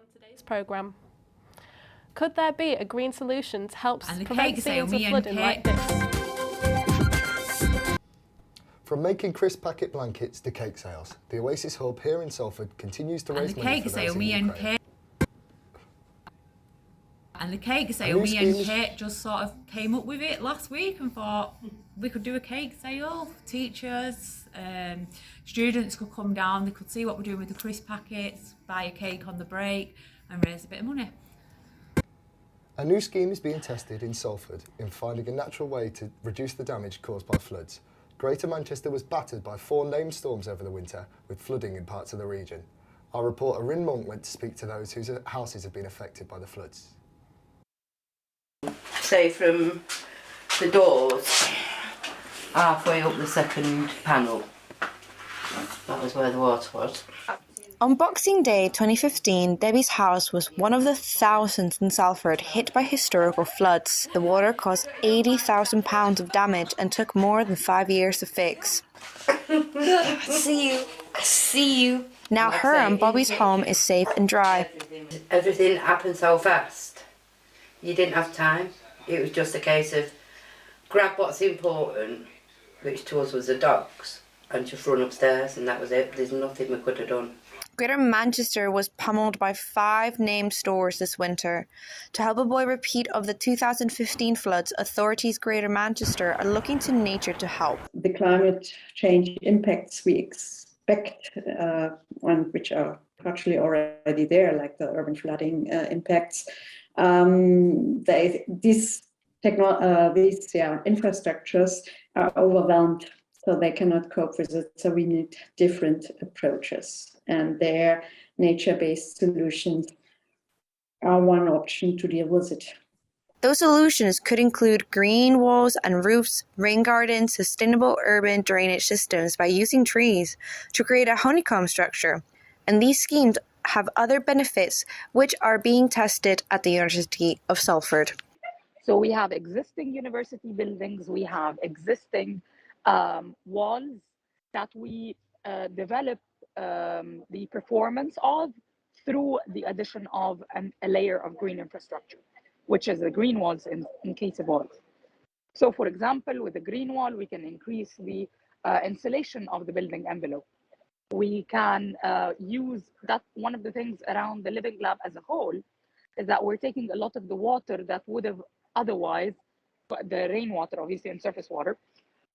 on today's programme. Could there be a green solution to help prevent scenes of flooding like this? From making crisp packet blankets to cake sales, the Oasis Hub here in Salford continues to raise money for those in Ukraine. And the cake sale, me and Kate just sort of came up with it last week and thought we could do a cake sale. Teachers, students could come down, they could see what we're doing with the crisp packets, buy a cake on the break and raise a bit of money. A new scheme is being tested in Salford in finding a natural way to reduce the damage caused by floods. Greater Manchester was battered by 4 named storms over the winter, with flooding in parts of the region. Our reporter Rin Monk went to speak to those whose houses have been affected by the floods. Say from the doors, halfway up the second panel, that was where the water was. On Boxing Day 2015, Debbie's house was one of the thousands in Salford hit by historical floods. The water caused £80,000 of damage and took more than 5 years to fix. I see you. Now her and Bobby's home is safe and dry. Everything happened so fast. You didn't have time. It was just a case of grab what's important, which to us was the dogs, and just run upstairs, and that was it. There's nothing we could have done. Greater Manchester was pummeled by 5 named stores this winter. To help avoid a repeat of the 2015 floods, authorities Greater Manchester are looking to nature to help. The climate change impacts we expect, which are partially already there, like the urban flooding impacts. These infrastructures are overwhelmed, so they cannot cope with it. So we need different approaches, and their nature-based solutions are one option to deal with it. Those solutions could include green walls and roofs, rain gardens, sustainable urban drainage systems by using trees to create a honeycomb structure. And these schemes have other benefits which are being tested at the University of Salford. So we have existing university buildings, we have existing walls that we develop the performance of through the addition of a layer of green infrastructure, which is the green walls in case of walls. So for example, with the green wall, we can increase the insulation of the building envelope. We can use that. One of the things around the Living Lab as a whole is that we're taking a lot of the water that would have otherwise, the rainwater obviously and surface water,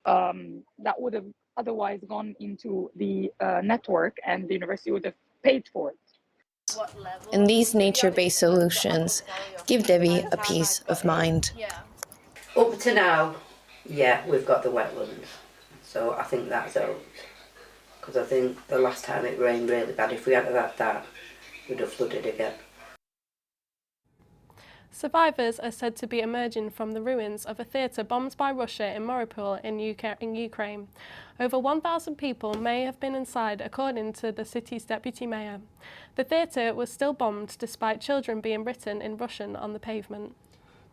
that would have otherwise gone into the network, and the university would have paid for it. And these nature-based solutions give Debbie a peace of mind. Up to now, yeah, we've got the wetlands, so I think that's out. Because I think the last time it rained really bad, if we hadn't had that, we'd have flooded again. Survivors are said to be emerging from the ruins of a theatre bombed by Russia in Mariupol in Ukraine. Over 1,000 people may have been inside, according to the city's deputy mayor. The theatre was still bombed despite children being written in Russian on the pavement.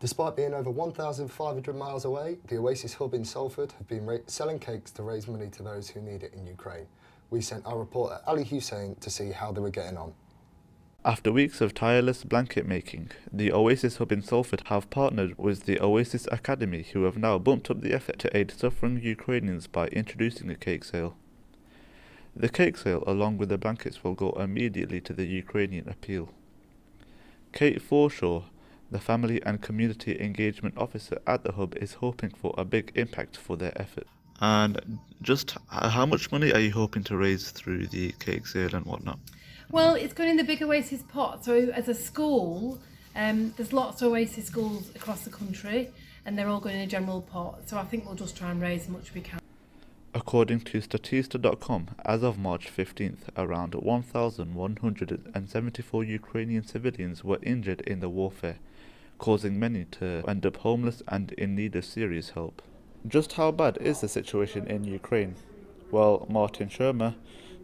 Despite being over 1,500 miles away, the Oasis Hub in Salford have been selling cakes to raise money to those who need it in Ukraine. We sent our reporter Ali Hussein to see how they were getting on. After weeks of tireless blanket making, the Oasis Hub in Salford have partnered with the Oasis Academy, who have now bumped up the effort to aid suffering Ukrainians by introducing a cake sale. The cake sale, along with the blankets, will go immediately to the Ukrainian appeal. Kate Forshaw, the Family and Community Engagement Officer at the Hub, is hoping for a big impact for their effort. And just how much money are you hoping to raise through the cake sale and whatnot? Well, it's going in the big Oasis pot. So as a school, there's lots of Oasis schools across the country, and they're all going in a general pot. So I think we'll just try and raise as much as we can. According to Statista.com, as of March 15th, around 1,174 Ukrainian civilians were injured in the warfare, causing many to end up homeless and in need of serious help. Just how bad is the situation in Ukraine? Well, Martin Shermer,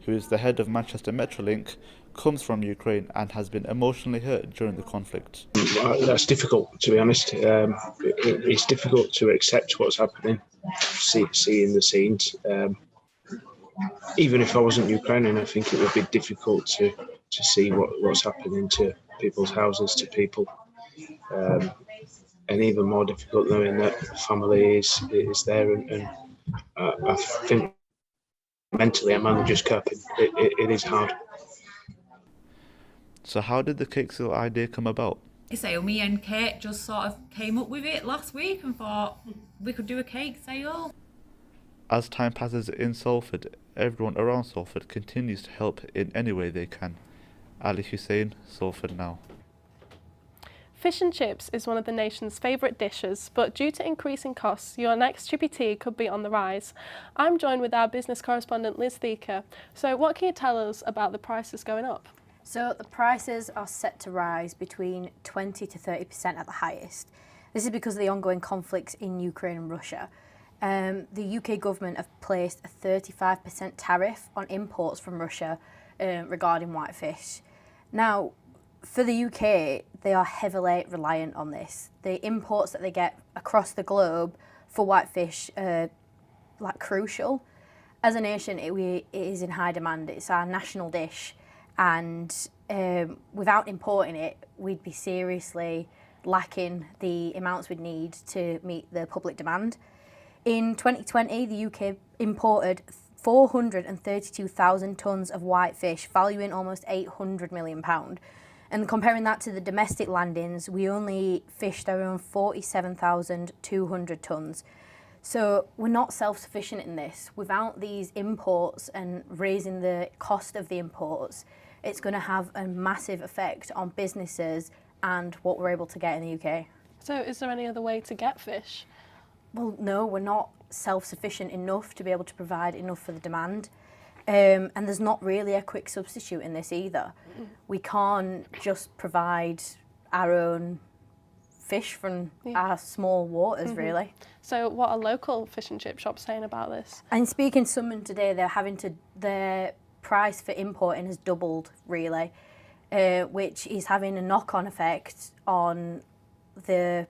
who is the head of Manchester Metrolink, comes from Ukraine and has been emotionally hurt during the conflict. That's difficult, to be honest. It's difficult to accept what's happening, seeing the scenes. Even if I wasn't Ukrainian, I think it would be difficult to to see what's happening to people's houses, to people. And even more difficult knowing that family is there, and I think mentally I'm only just coping. It is hard. So how did the cake sale idea come about? Me and Kate just sort of came up with it last week and thought we could do a cake sale. As time passes in Salford, everyone around Salford continues to help in any way they can. Ali Hussein, Salford Now. Fish and chips is one of the nation's favourite dishes, but due to increasing costs, your next chippy tea could be on the rise. I'm joined with our business correspondent Liz Thieker. So what can you tell us about the prices going up? So the prices are set to rise between 20 to 30% at the highest. This is because of the ongoing conflicts in Ukraine and Russia. The UK government have placed a 35% tariff on imports from Russia regarding whitefish. Now, for the UK, they are heavily reliant on this. The imports that they get across the globe for whitefish are crucial. As a nation, it is in high demand. It's our national dish, and without importing it, we'd be seriously lacking the amounts we'd need to meet the public demand. In 2020, the UK imported 432,000 tonnes of whitefish, valuing almost £800 million. And comparing that to the domestic landings, we only fished around 47,200 tonnes. So we're not self-sufficient in this. Without these imports and raising the cost of the imports, it's going to have a massive effect on businesses and what we're able to get in the UK. So is there any other way to get fish? Well, no, we're not self-sufficient enough to be able to provide enough for the demand. And there's not really a quick substitute in this either. We can't just provide our own fish from our small waters, really. So what are local fish and chip shops saying about this? And speaking to someone today, their price for importing has doubled, really, which is having a knock-on effect on the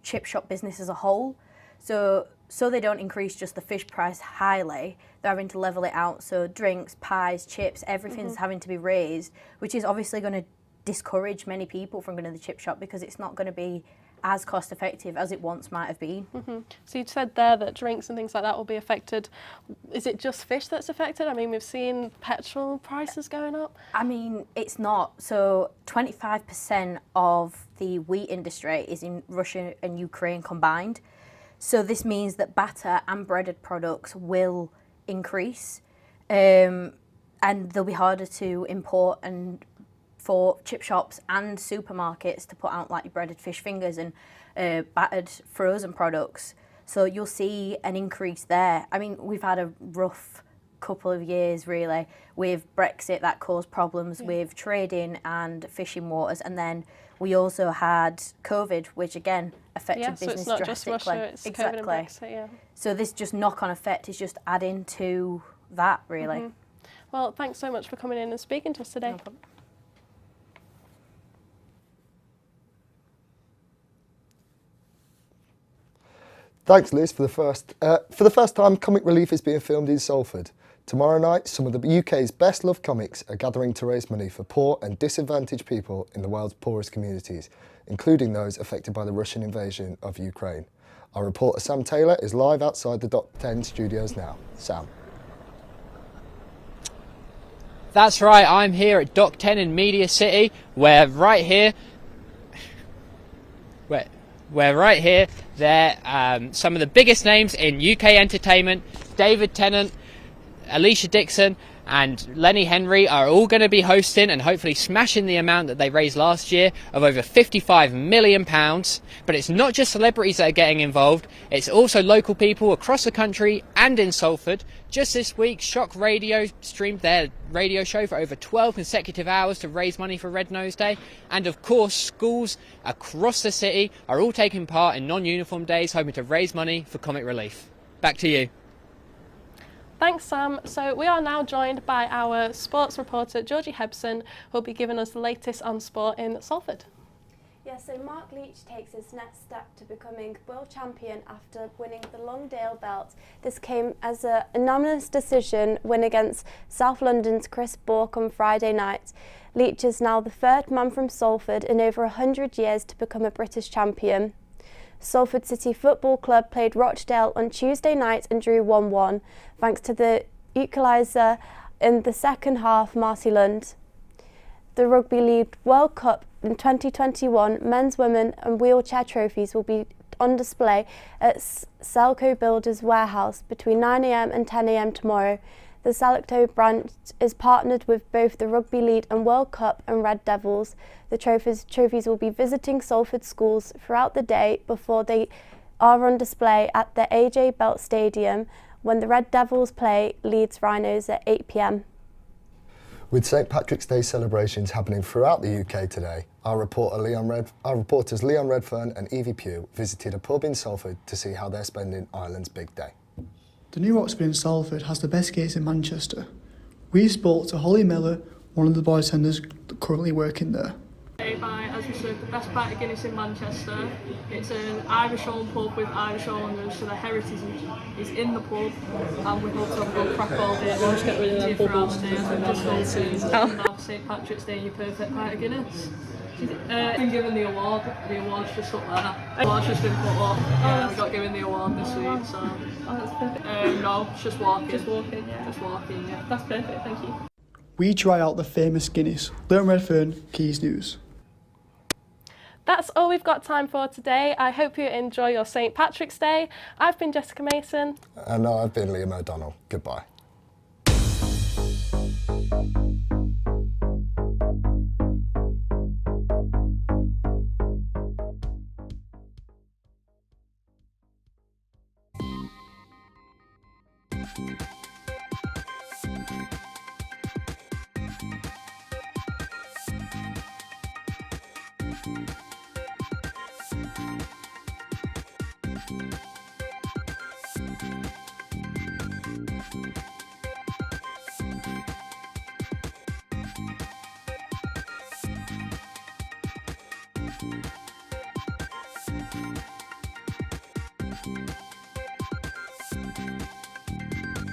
chip shop business as a whole. So they don't increase just the fish price highly, they're having to level it out. So drinks, pies, chips, everything's having to be raised, which is obviously going to discourage many people from going to the chip shop because it's not going to be as cost effective as it once might have been. So you said there that drinks and things like that will be affected. Is it just fish that's affected? I mean, we've seen petrol prices going up. I mean, it's not. So 25% of the wheat industry is in Russia and Ukraine combined. So this means that batter and breaded products will increase, and they'll be harder to import, and for chip shops and supermarkets to put out like breaded fish fingers and battered frozen products. So you'll see an increase there. I mean, we've had a rough couple of years really with Brexit that caused problems with trading and fishing waters, and then we also had COVID, which again affected business so it's not drastically. just Russia, it's COVID and Brexit, So this just knock-on effect is just adding to that, really. Well, thanks so much for coming in and speaking to us today. No problem. Thanks, Liz. For the first time, Comic Relief is being filmed in Salford. Tomorrow night, some of the UK's best-loved comics are gathering to raise money for poor and disadvantaged people in the world's poorest communities, including those affected by the Russian invasion of Ukraine. Our reporter Sam Taylor is live outside the Dock 10 studios now. Sam. That's right, I'm here at Dock 10 in Media City, where right here, some of the biggest names in UK entertainment, David Tennant, Alicia Dixon and Lenny Henry are all going to be hosting and hopefully smashing the amount that they raised last year of over £55 million. But it's not just celebrities that are getting involved, it's also local people across the country and in Salford. Just this week, Shock Radio streamed their radio show for over 12 consecutive hours to raise money for Red Nose Day. And of course, schools across the city are all taking part in non-uniform days, hoping to raise money for Comic Relief. Back to you. Thanks, Sam. So we are now joined by our sports reporter, Georgie Hebson, who will be giving us the latest on sport in Salford. Yes, so Mark Leach takes his next step to becoming world champion after winning the Longdale belt. This came as an unanimous decision win against South London's Chris Bourke on Friday night. Leach is now the third man from Salford in over 100 years to become a British champion. Salford City Football Club played Rochdale on Tuesday night and drew 1-1, thanks to the equaliser in the second half, Marty Lund. The Rugby League World Cup in 2021 men's, women and wheelchair trophies will be on display at Selco Builders Warehouse between 9 a.m. and 10 a.m. tomorrow. The Selco branch is partnered with both the Rugby League and World Cup and Red Devils. The trophies will be visiting Salford schools throughout the day before they are on display at the AJ Belt Stadium when the Red Devils play Leeds Rhinos at 8 p.m. With St Patrick's Day celebrations happening throughout the UK today, our reporters Leon Redfern and Evie Pugh visited a pub in Salford to see how they're spending Ireland's big day. The new Oxford in Salford has the best gates in Manchester. We spoke to Holly Miller, one of the bartenders currently working there. By, as we said, the best pint of Guinness in Manchester. It's an Irish-owned pub with Irish owners, so the heritage is in the pub, and we hope to have a good crack all day. We'll just get rid of them bubbles. We've just gone to St Patrick's Day, your perfect pint of Guinness. Been given the award. The award's just up there. The award's just been put up. Yeah, we got given the award this week, so. Oh, that's perfect. No, it's just walking. Just walking, yeah. Just walking, yeah. That's perfect, thank you. We try out the famous Guinness. Leon Redfern, Keys News. That's all we've got time for today. I hope you enjoy your St Patrick's Day. I've been Jessica Mason. And I've been Liam O'Donnell. Goodbye.